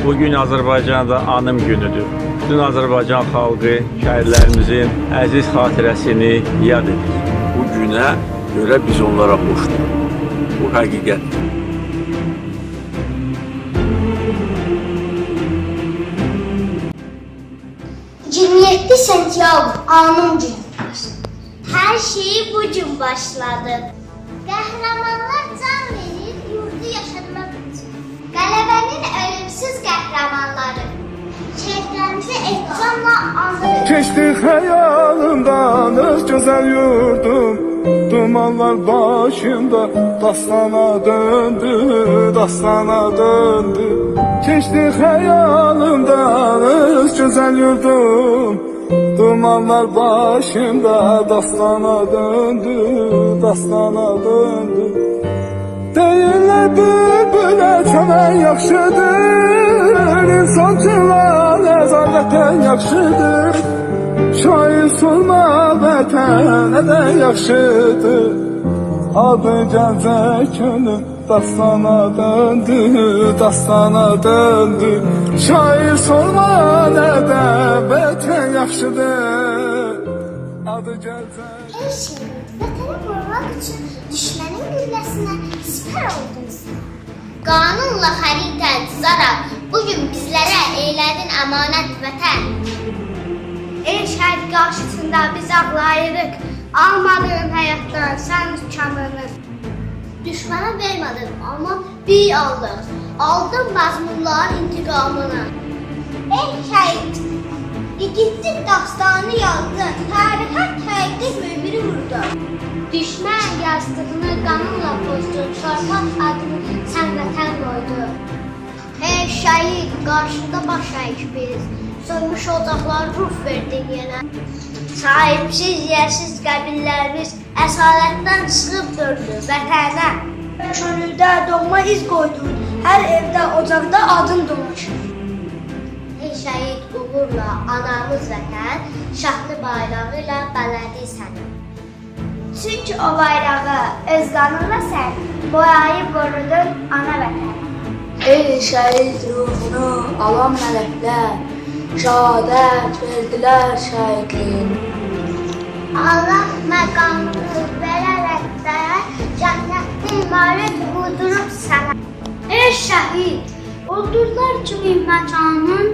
Bugün Azərbaycanda anım günüdür. Bütün Azərbaycan xalqı şəhidlərimizin əziz xatirəsini yad edir. Bu günə görə biz onlara xoşdur. Bu həqiqətdir. 27 sentyabr anım günüdür. Her şey bu gün başladı. Qəhrəmanlar can verir yurdu yaşatmaq üçün. Qələbənin ölümsüz qəhrəmanları. Şəhidlərimizi ehtiramla anırıq. Keçdi xəyalımdan öz gözəl yurdum. Dumanlar başımda dastana döndü, dastana döndü. Keçdi xəyalımdan öz gözəl yurdum. Dumanlar başımda dastana döndü, dastana döndü. Deyirlər bülbülə çömən yaxşıdır, insancılar nəzarətən yaxşıdır. Şair sorma vətən nədən yaxşıdır. Adı gəlcək könül dastana döndü, dastana döndü. Şair sorma nədən vətən yaxşıdır. Adı gəlcək. Ey şəhid, vətəni qorumaq üçün düşmənin gülləsinə sipər oldunuz. Qanunla xəritə cızaraq bugün bizlərə eylədin əmanət vətən. Ey şəhid qarşısında biz ağlayırıq, almadığın həyatdan sən kamını. Düşmənə vermədin, amma bir aldıq, aldın məzmunların intiqamını. Ey şəhid, İgidlik dastanı yazdın, tarixə təqdis mübiri vurdu. Düşmən yazdığını qanunla pozdu, torpaq adını sən vətən qoydu. Ey şəhid, qarşında baş əyik biz, sönmüş ocaqlar ruh verdin yenə. Sahibsiz, yersiz qəbillərimiz əsalətdən çıxıb döndü vətənə. Könüldə doğma iz qoydun, hər evdə, ocaqda adın dolaşır. Ey şəhid uğurla anamız vətən, şahlı bayrağı ilə bələdi səni. Çünki o bayrağı öz qanınla sən boyayıb qorudun ana vətən. Ey şəhid ruhunu alan mələklər, şəhadət verdilər şəhidliyin. Allah məqamını verərək də cənnətli imarət qurdurub sənə. Ey şəhid, ulduzlar kimi məkanın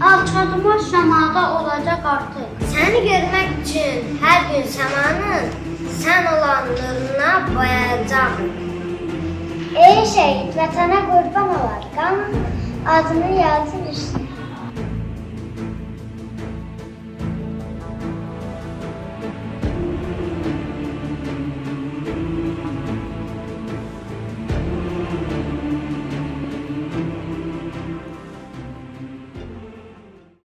alçalmaz səmada olacaq artıq. Səni görmək üçün hər gün səmanın sən olan nuruna boyayacaq. Ey şəhid, vətənə qurban olar, qanın adını yazır üstə.